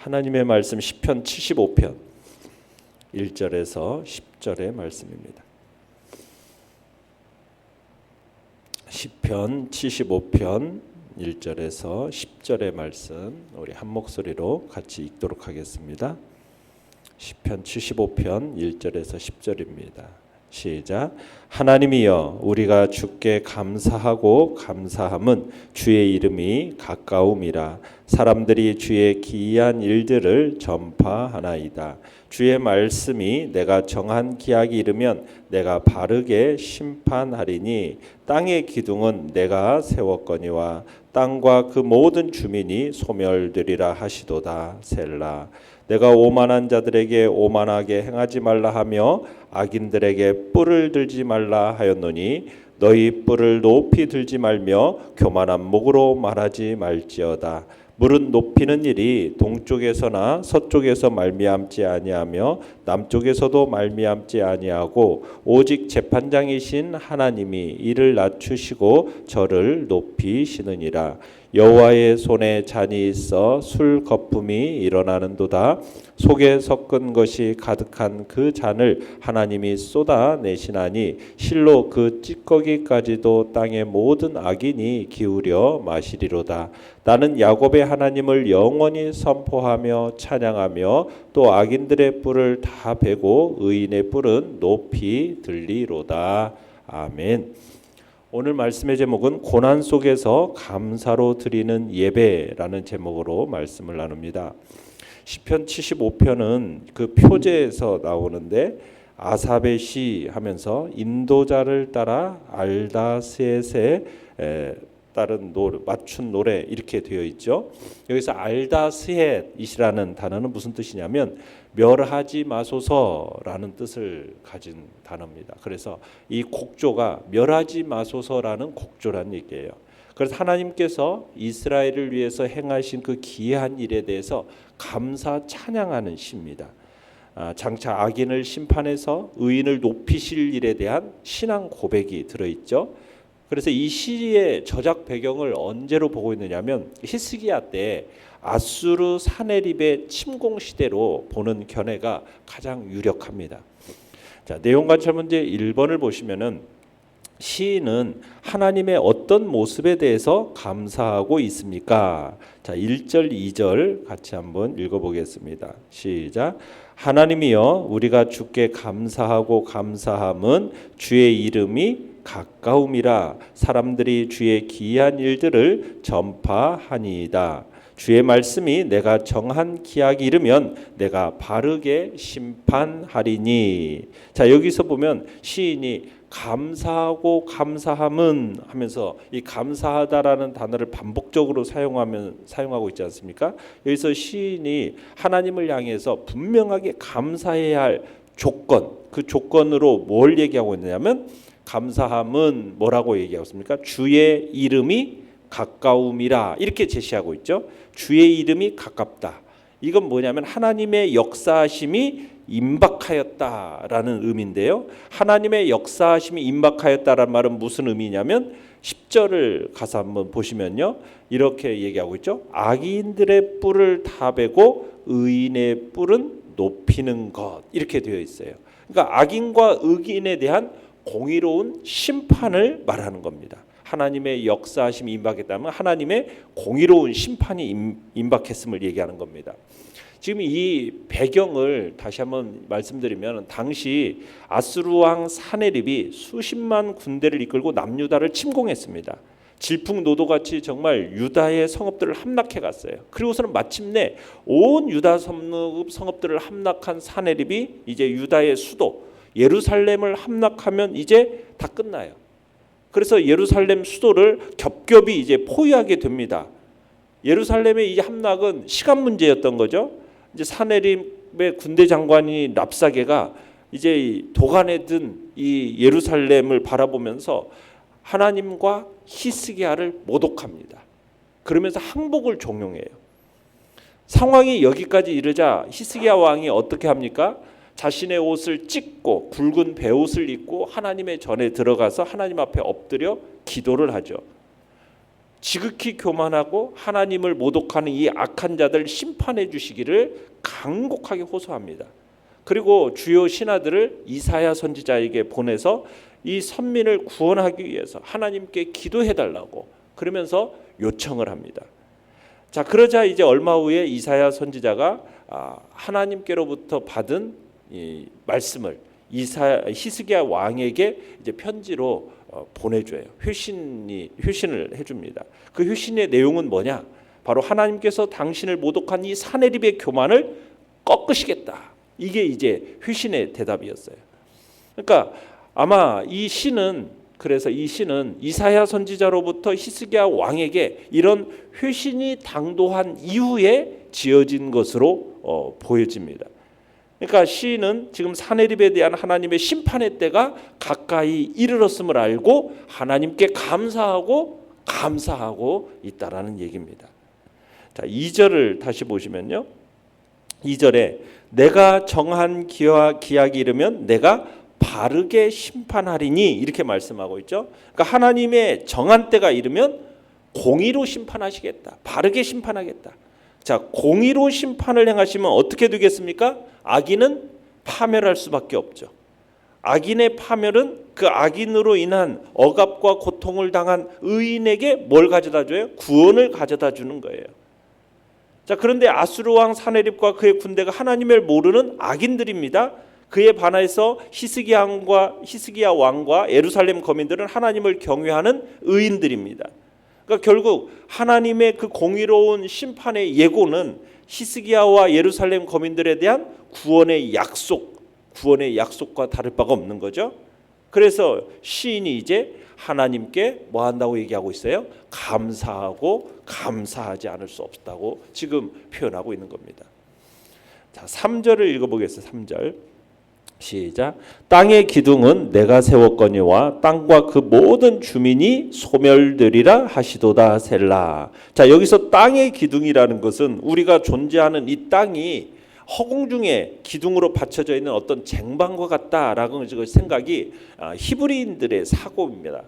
하나님의 말씀 시편 75편 1절에서 10절의 말씀입니다. 시편 75편 1절에서 10절의 말씀 우리 한 목소리로 같이 읽도록 하겠습니다. 시편 75편 1절에서 10절입니다. 시작. 하나님이여 우리가 주께 감사하고 감사함은 주의 이름이 가까움이라. 사람들이 주의 기이한 일들을 전파하나이다. 주의 말씀이 내가 정한 기약이 이르면 내가 바르게 심판하리니 땅의 기둥은 내가 세웠거니와 땅과 그 모든 주민이 소멸되리라 하시도다. 셀라. 내가 오만한 자들에게 오만하게 행하지 말라 하며 악인들에게 뿔을 들지 말라 하였노니 너희 뿔을 높이 들지 말며 교만한 목으로 말하지 말지어다. 물은 높이는 일이 동쪽에서나 서쪽에서 말미암지 아니하며 남쪽에서도 말미암지 아니하고 오직 재판장이신 하나님이 이를 낮추시고 저를 높이시느니라. 여호와의 손에 잔이 있어 술 거품이 일어나는도다. 속에 섞은 것이 가득한 그 잔을 하나님이 쏟아내시나니 실로 그 찌꺼기까지도 땅의 모든 악인이 기울여 마시리로다. 나는 야곱의 하나님을 영원히 선포하며 찬양하며 또 악인들의 뿔을 다 베고 의인의 뿔은 높이 들리로다. 아멘. 오늘 말씀의 제목은 고난 속에서 감사로 드리는 예배라는 제목으로 말씀을 나눕니다. 시편 75편은 그 표제에서 나오는데 아삽의 시 하면서 인도자를 따라 알다셋에 따른 노래, 맞춘 노래 이렇게 되어 있죠. 여기서 알다스헷이라는 단어는 무슨 뜻이냐면 멸하지 마소서라는 뜻을 가진 단어입니다. 그래서 이 곡조가 멸하지 마소서라는 곡조라는 얘기예요. 그래서 하나님께서 이스라엘을 위해서 행하신 그 기이한 일에 대해서 감사 찬양하는 시입니다. 장차 악인을 심판해서 의인을 높이실 일에 대한 신앙 고백이 들어있죠. 그래서 이 시의 저작 배경을 언제로 보고 있느냐면 히스기야 때 아수르 사네립의 침공 시대로 보는 견해가 가장 유력합니다. 자, 내용 관찰 문제 1번을 보시면은 시인은 하나님의 어떤 모습에 대해서 감사하고 있습니까? 자, 1절, 2절 같이 한번 읽어보겠습니다. 시작. 하나님이여 우리가 주께 감사하고 감사함은 주의 이름이 가까움이라. 사람들이 주의 기이한 일들을 전파하니이다. 주의 말씀이 내가 정한 기약이 이르면 내가 바르게 심판하리니. 자, 여기서 보면 시인이 감사하고 감사함은 하면서 이 감사하다라는 단어를 반복적으로 사용하고 있지 않습니까? 여기서 시인이 하나님을 향해서 분명하게 감사해야 할 조건, 그 조건으로 뭘 얘기하고 있느냐면 감사함은 뭐라고 얘기하고 있습니까? 주의 이름이 가까움이라 이렇게 제시하고 있죠. 주의 이름이 가깝다. 이건 뭐냐면 하나님의 역사하심이 임박하였다라는 의미인데요. 하나님의 역사하심이 임박하였다라는 말은 무슨 의미냐면 10절을 가서 한번 보시면요. 이렇게 얘기하고 있죠. 악인들의 뿔을 다 베고 의인의 뿔은 높이는 것 이렇게 되어 있어요. 그러니까 악인과 의인에 대한 공의로운 심판을 말하는 겁니다. 하나님의 역사하심이 임박했다면 하나님의 공의로운 심판이 임박했음을 얘기하는 겁니다. 지금 이 배경을 다시 한번 말씀드리면 당시 아수르 왕 사네립이 수십만 군대를 이끌고 남유다를 침공했습니다. 질풍노도같이 정말 유다의 성읍들을 함락해 갔어요. 그리고서는 마침내 온 유다 성읍들을 함락한 사네립이 이제 유다의 수도 예루살렘을 함락하면 이제 다 끝나요. 그래서 예루살렘 수도를 겹겹이 이제 포위하게 됩니다. 예루살렘의 이 함락은 시간 문제였던 거죠. 이제 사네립의 군대 장관이 랍사게가 이제 도간에 든 이 예루살렘을 바라보면서 하나님과 히스기야를 모독합니다. 그러면서 항복을 종용해요. 상황이 여기까지 이르자 히스기야 왕이 어떻게 합니까? 자신의 옷을 찢고 굵은 베옷을 입고 하나님의 전에 들어가서 하나님 앞에 엎드려 기도를 하죠. 지극히 교만하고 하나님을 모독하는 이 악한 자들 심판해 주시기를 간곡하게 호소합니다. 그리고 주요 신하들을 이사야 선지자에게 보내서 이 선민을 구원하기 위해서 하나님께 기도해 달라고 그러면서 요청을 합니다. 자, 그러자 이제 얼마 후에 이사야 선지자가 하나님께로부터 받은 이 말씀을 히스기야 왕에게 이제 편지로 보내줘요. 휴신을 해줍니다. 그 휴신의 내용은 뭐냐? 바로 하나님께서 당신을 모독한 이 사내립의 교만을 꺾으시겠다. 이게 이제 휴신의 대답이었어요. 그러니까 아마 그래서 이 시는 이사야 선지자로부터 히스기야 왕에게 이런 회신이 당도한 이후에 지어진 것으로 보여집니다. 그러니까 시인은 지금 사내립에 대한 하나님의 심판의 때가 가까이 이르렀음을 알고 하나님께 감사하고 있다라는 얘기입니다. 자, 2절을 다시 보시면요. 2절에 내가 정한 기약이 이르면 내가 바르게 심판하리니 이렇게 말씀하고 있죠. 그러니까 하나님의 정한 때가 이르면 공의로 심판하시겠다. 바르게 심판하겠다. 자, 공의로 심판을 행하시면 어떻게 되겠습니까? 악인은 파멸할 수밖에 없죠. 악인의 파멸은 그 악인으로 인한 억압과 고통을 당한 의인에게 뭘 가져다 줘요? 구원을 가져다 주는 거예요. 자, 그런데 아수르 왕 사네립과 그의 군대가 하나님을 모르는 악인들입니다. 그에 반해서 히스기야 왕과 예루살렘 거민들은 하나님을 경외하는 의인들입니다. 그러니까 결국 하나님의 그 공의로운 심판의 예고는 히스기야와 예루살렘 거민들에 대한 구원의 약속과 다를 바가 없는 거죠. 그래서 시인이 이제 하나님께 뭐 한다고 얘기하고 있어요? 감사하지 않을 수 없다고 지금 표현하고 있는 겁니다. 자, 3절을 읽어보겠습니다. 3절 시작. 땅의 기둥은 내가 세웠거니와 땅과 그 모든 주민이 소멸되리라 하시도다 셀라. 자, 여기서 땅의 기둥이라는 것은 우리가 존재하는 이 땅이 허공 중에 기둥으로 받쳐져 있는 어떤 쟁반과 같다라는 생각이 히브리인들의 사고입니다.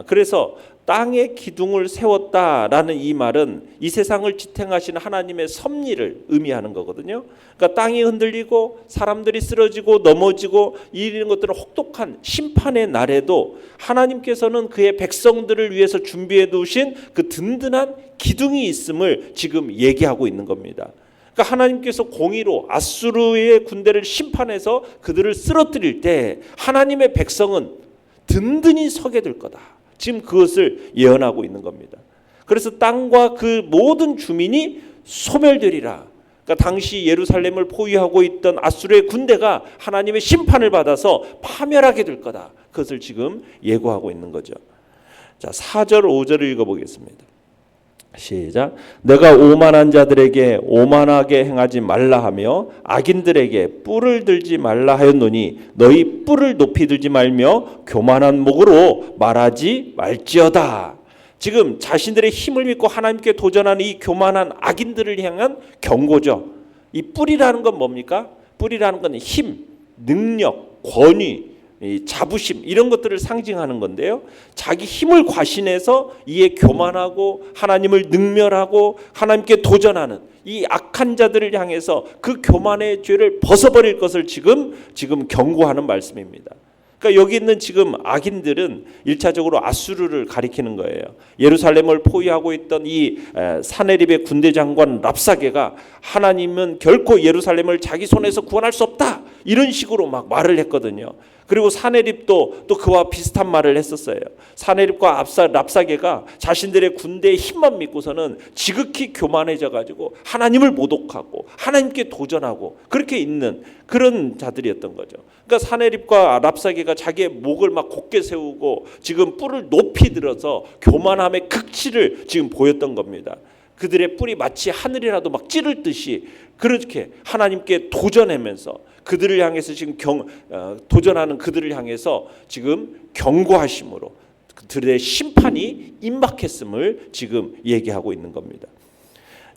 그래서 땅에 기둥을 세웠다라는 이 말은 이 세상을 지탱하시는 하나님의 섭리를 의미하는 거거든요. 그러니까 땅이 흔들리고 사람들이 쓰러지고 넘어지고 이런 것들은 혹독한 심판의 날에도 하나님께서는 그의 백성들을 위해서 준비해 두신 그 든든한 기둥이 있음을 지금 얘기하고 있는 겁니다. 그러니까 하나님께서 공의로 아수르의 군대를 심판해서 그들을 쓰러뜨릴 때 하나님의 백성은 든든히 서게 될 거다. 지금 그것을 예언하고 있는 겁니다. 그래서 땅과 그 모든 주민이 소멸되리라. 그러니까 당시 예루살렘을 포위하고 있던 아수르의 군대가 하나님의 심판을 받아서 파멸하게 될 거다. 그것을 지금 예고하고 있는 거죠. 자, 4절 5절을 읽어보겠습니다. 시작. 내가 오만한 자들에게 오만하게 행하지 말라 하며 악인들에게 뿔을 들지 말라 하였노니 너희 뿔을 높이 들지 말며 교만한 목으로 말하지 말지어다. 지금 자신들의 힘을 믿고 하나님께 도전하는 이 교만한 악인들을 향한 경고죠. 이 뿔이라는 건 뭡니까? 뿔이라는 건 힘, 능력, 권위, 이 자부심 이런 것들을 상징하는 건데요. 자기 힘을 과신해서 이에 교만하고 하나님을 능멸하고 하나님께 도전하는 이 악한 자들을 향해서 그 교만의 죄를 벗어버릴 것을 지금 경고하는 말씀입니다. 그러니까 여기 있는 지금 악인들은 1차적으로 아수르를 가리키는 거예요. 예루살렘을 포위하고 있던 이 사네립의 군대 장관 랍사게가 하나님은 결코 예루살렘을 자기 손에서 구원할 수 없다 이런 식으로 막 말을 했거든요. 그리고 사네립도 또 그와 비슷한 말을 했었어요. 사네립과 랍사게가 자신들의 군대의 힘만 믿고서는 지극히 교만해져 가지고 하나님을 모독하고 하나님께 도전하고 그렇게 있는 그런 자들이었던 거죠. 그러니까 사네립과 랍사게가 자기의 목을 막 곧게 세우고 지금 뿔을 높이 들어서 교만함의 극치를 지금 보였던 겁니다. 그들의 뿔이 마치 하늘이라도 막 찌를 듯이 그렇게 하나님께 도전하면서 그들을 향해서 지금 도전하는 그들을 향해서 지금 경고하심으로 그들의 심판이 임박했음을 지금 얘기하고 있는 겁니다.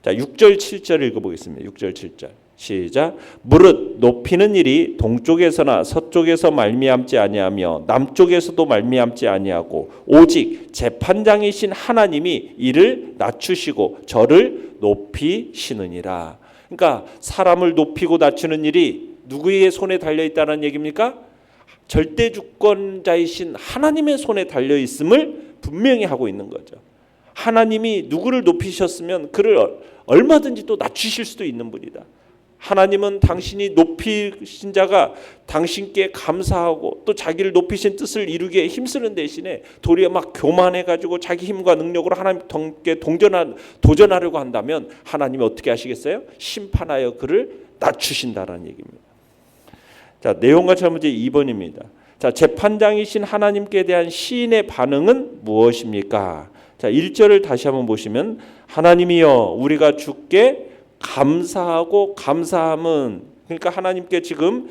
자, 6절 7절 읽어보겠습니다. 6절 7절 시작. 무릇 높이는 일이 동쪽에서나 서쪽에서 말미암지 아니하며 남쪽에서도 말미암지 아니하고 오직 재판장이신 하나님이 이를 낮추시고 저를 높이시느니라. 그러니까 사람을 높이고 낮추는 일이 누구의 손에 달려 있다는 얘기입니까? 절대 주권자이신 하나님의 손에 달려 있음을 분명히 하고 있는 거죠. 하나님이 누구를 높이셨으면 그를 얼마든지 또 낮추실 수도 있는 분이다. 하나님은 당신이 높이신 자가 당신께 감사하고 또 자기를 높이신 뜻을 이루기에 힘쓰는 대신에 도리어 막 교만해가지고 자기 힘과 능력으로 하나님께 도전하려고 한다면 하나님이 어떻게 하시겠어요? 심판하여 그를 낮추신다라는 얘기입니다. 자, 내용과 문제 2번입니다. 자, 재판장이신 하나님께 대한 시인의 반응은 무엇입니까? 자, 1절을 다시 한번 보시면 하나님이여 우리가 주께 감사하고 감사함은, 그러니까 하나님께 지금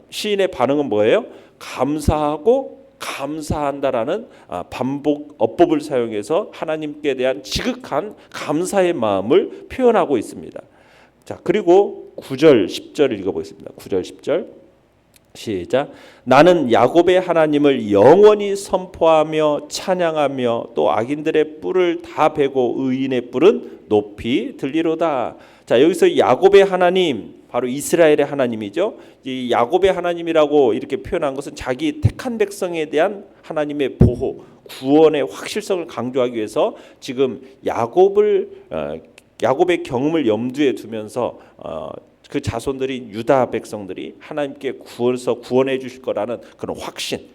시인의 반응은 뭐예요? 감사하고 감사한다라는 반복 어법을 사용해서 하나님께 대한 지극한 감사의 마음을 표현하고 있습니다. 자, 그리고 9절 10절을 읽어보겠습니다. 9절 10절 시작. 나는 야곱의 하나님을 영원히 선포하며 찬양하며 또 악인들의 뿔을 다 베고 의인의 뿔은 높이 들리로다. 자, 여기서 야곱의 하나님, 바로 이스라엘의 하나님이죠. 이 야곱의 하나님이라고 이렇게 표현한 것은 자기 택한 백성에 대한 하나님의 보호, 구원의 확실성을 강조하기 위해서 지금 야곱의 경험을 염두에 두면서 그 자손들이 유다 백성들이 하나님께 구원해 주실 거라는 그런 확신,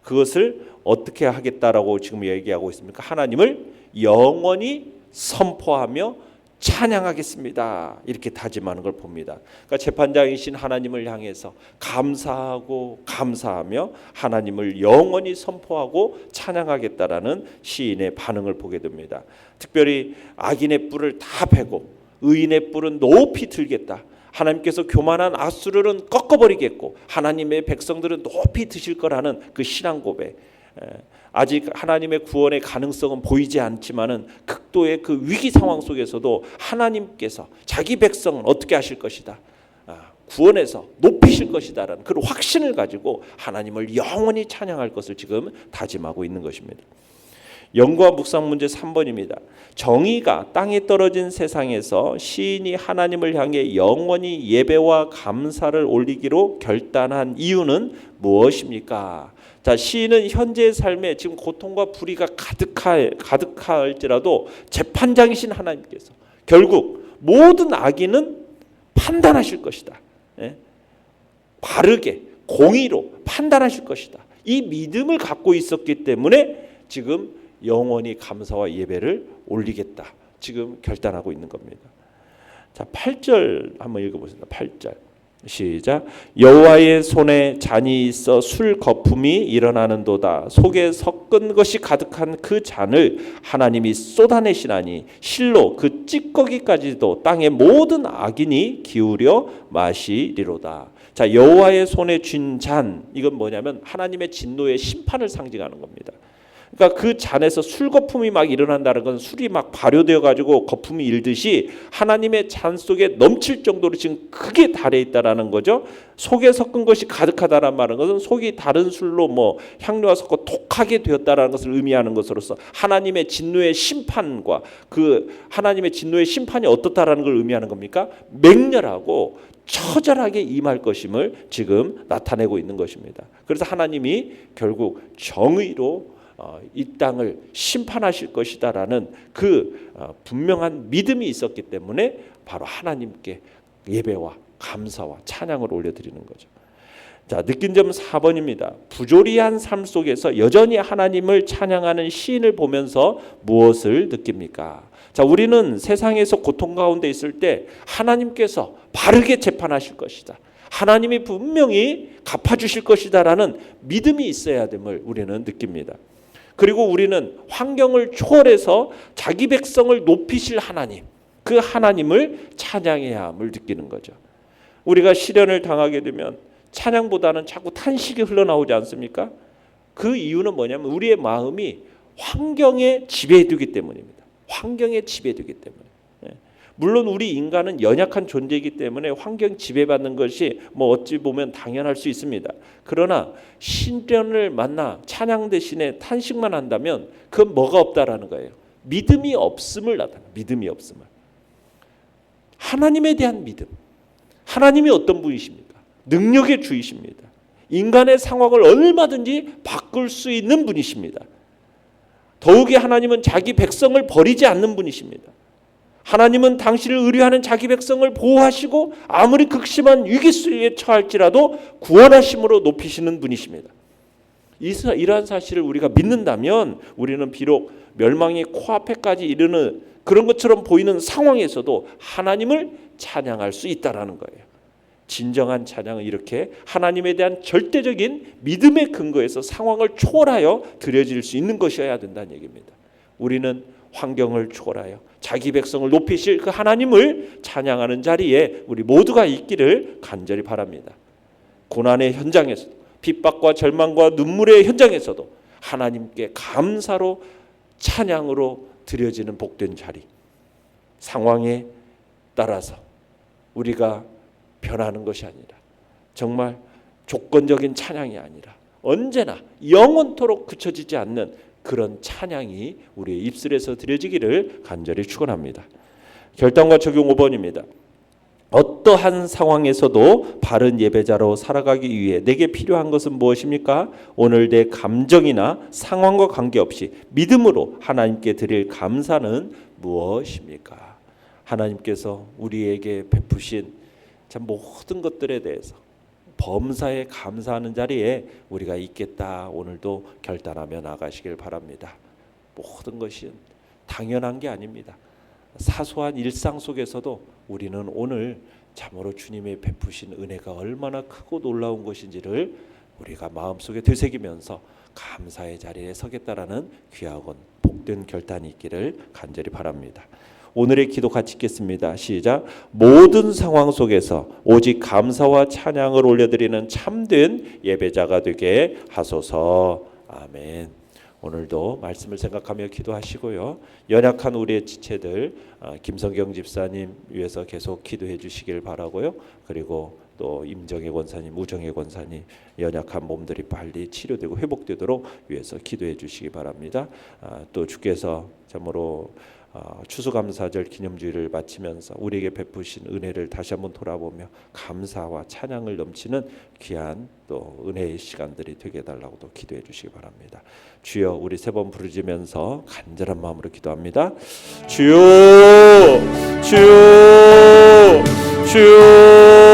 그것을 어떻게 하겠다라고 지금 얘기하고 있습니까? 하나님을 영원히 선포하며 찬양하겠습니다. 이렇게 다짐하는 걸 봅니다. 그러니까 재판장이신 하나님을 향해서 감사하고 감사하며 하나님을 영원히 선포하고 찬양하겠다라는 시인의 반응을 보게 됩니다. 특별히 악인의 뿔을 다 베고 의인의 뿔은 높이 들겠다. 하나님께서 교만한 아수르는 꺾어버리겠고 하나님의 백성들은 높이 드실 거라는 그 신앙 고백. 아직 하나님의 구원의 가능성은 보이지 않지만은 극도의 그 위기 상황 속에서도 하나님께서 자기 백성은 어떻게 하실 것이다, 구원해서 높이실 것이다라는 그런 확신을 가지고 하나님을 영원히 찬양할 것을 지금 다짐하고 있는 것입니다. 연구와 묵상 문제 3번입니다. 정의가 땅에 떨어진 세상에서 시인이 하나님을 향해 영원히 예배와 감사를 올리기로 결단한 이유는 무엇입니까? 자, 시인은 현재의 삶에 지금 고통과 불의가 가득할지라도 재판장이신 하나님께서 결국 모든 악인은 판단하실 것이다. 바르게 공의로 판단하실 것이다. 이 믿음을 갖고 있었기 때문에 지금 영원히 감사와 예배를 올리겠다. 지금 결단하고 있는 겁니다. 자, 8절 한번 읽어보겠습니다. 8절 시작. 여호와의 손에 잔이 있어 술 거품이 일어나는도다. 속에 섞은 것이 가득한 그 잔을 하나님이 쏟아내시나니 실로 그 찌꺼기까지도 땅의 모든 악인이 기울여 마시리로다. 자, 여호와의 손에 쥔 잔, 이건 뭐냐면 하나님의 진노의 심판을 상징하는 겁니다. 그러니까 그 잔에서 술 거품이 막 일어난다는 건 술이 막 발효되어 가지고 거품이 일듯이 하나님의 잔 속에 넘칠 정도로 지금 크게 달해 있다라는 거죠. 속에 섞은 것이 가득하다라는 말은 것은 속이 다른 술로 뭐 향료와 섞어 독하게 되었다라는 것을 의미하는 것으로서 하나님의 진노의 심판과 그 하나님의 진노의 심판이 어떻다라는 걸 의미하는 겁니까? 맹렬하고 처절하게 임할 것임을 지금 나타내고 있는 것입니다. 그래서 하나님이 결국 정의로 이 땅을 심판하실 것이다라는 그 분명한 믿음이 있었기 때문에 바로 하나님께 예배와 감사와 찬양을 올려드리는 거죠. 자, 느낀 점 4번입니다. 부조리한 삶 속에서 여전히 하나님을 찬양하는 시인을 보면서 무엇을 느낍니까? 자, 우리는 세상에서 고통 가운데 있을 때 하나님께서 바르게 재판하실 것이다, 하나님이 분명히 갚아주실 것이다라는 믿음이 있어야 됨을 우리는 느낍니다. 그리고 우리는 환경을 초월해서 자기 백성을 높이실 하나님, 그 하나님을 찬양해야 함을 느끼는 거죠. 우리가 시련을 당하게 되면 찬양보다는 자꾸 탄식이 흘러나오지 않습니까? 그 이유는 뭐냐면 우리의 마음이 환경에 지배되기 때문입니다. 환경에 지배되기 때문에. 물론 우리 인간은 연약한 존재이기 때문에 환경 지배받는 것이 어찌 보면 당연할 수 있습니다. 그러나 신령을 만나 찬양 대신에 탄식만 한다면 그건 뭐가 없다라는 거예요. 믿음이 없음을 나타내요. 믿음이 없음을. 하나님에 대한 믿음. 하나님이 어떤 분이십니까? 능력의 주이십니다. 인간의 상황을 얼마든지 바꿀 수 있는 분이십니다. 더욱이 하나님은 자기 백성을 버리지 않는 분이십니다. 하나님은 당신을 의뢰하는 자기 백성을 보호하시고 아무리 극심한 위기 속에 처할지라도 구원하심으로 높이시는 분이십니다. 이러한 사실을 우리가 믿는다면 우리는 비록 멸망이 코앞에까지 이르는 그런 것처럼 보이는 상황에서도 하나님을 찬양할 수 있다라는 거예요. 진정한 찬양은 이렇게 하나님에 대한 절대적인 믿음의 근거에서 상황을 초월하여 드려질 수 있는 것이어야 된다는 얘기입니다. 우리는 환경을 초월하여 자기 백성을 높이실 그 하나님을 찬양하는 자리에 우리 모두가 있기를 간절히 바랍니다. 고난의 현장에서도 핍박과 절망과 눈물의 현장에서도 하나님께 감사로 찬양으로 드려지는 복된 자리, 상황에 따라서 우리가 변하는 것이 아니라 정말 조건적인 찬양이 아니라 언제나 영원토록 그쳐지지 않는 그런 찬양이 우리의 입술에서 드려지기를 간절히 축원합니다. 결단과 적용 5번입니다. 어떠한 상황에서도 바른 예배자로 살아가기 위해 내게 필요한 것은 무엇입니까? 오늘 내 감정이나 상황과 관계없이 믿음으로 하나님께 드릴 감사는 무엇입니까? 하나님께서 우리에게 베푸신 참 모든 것들에 대해서 범사에 감사하는 자리에 우리가 있겠다. 오늘도 결단하며 나가시길 바랍니다. 모든 것이 당연한 게 아닙니다. 사소한 일상 속에서도 우리는 오늘 참으로 주님의 베푸신 은혜가 얼마나 크고 놀라운 것인지를 우리가 마음속에 되새기면서 감사의 자리에 서겠다라는 귀하고 복된 결단이 있기를 간절히 바랍니다. 오늘의 기도 같이 읽겠습니다. 시작. 모든 상황 속에서 오직 감사와 찬양을 올려드리는 참된 예배자가 되게 하소서. 아멘. 오늘도 말씀을 생각하며 기도하시고요. 연약한 우리의 지체들 김성경 집사님 위해서 계속 기도해 주시길 바라고요. 그리고 또 임정혜 권사님, 우정혜 권사님 연약한 몸들이 빨리 치료되고 회복되도록 위해서 기도해 주시기 바랍니다. 또 주께서 참으로 추수감사절 기념주일을 마치면서 우리에게 베푸신 은혜를 다시 한번 돌아보며 감사와 찬양을 넘치는 귀한 또 은혜의 시간들이 되게 해달라고 또 기도해 주시기 바랍니다. 주여, 우리 세 번 부르짖으면서 간절한 마음으로 기도합니다. 주여, 주여, 주여.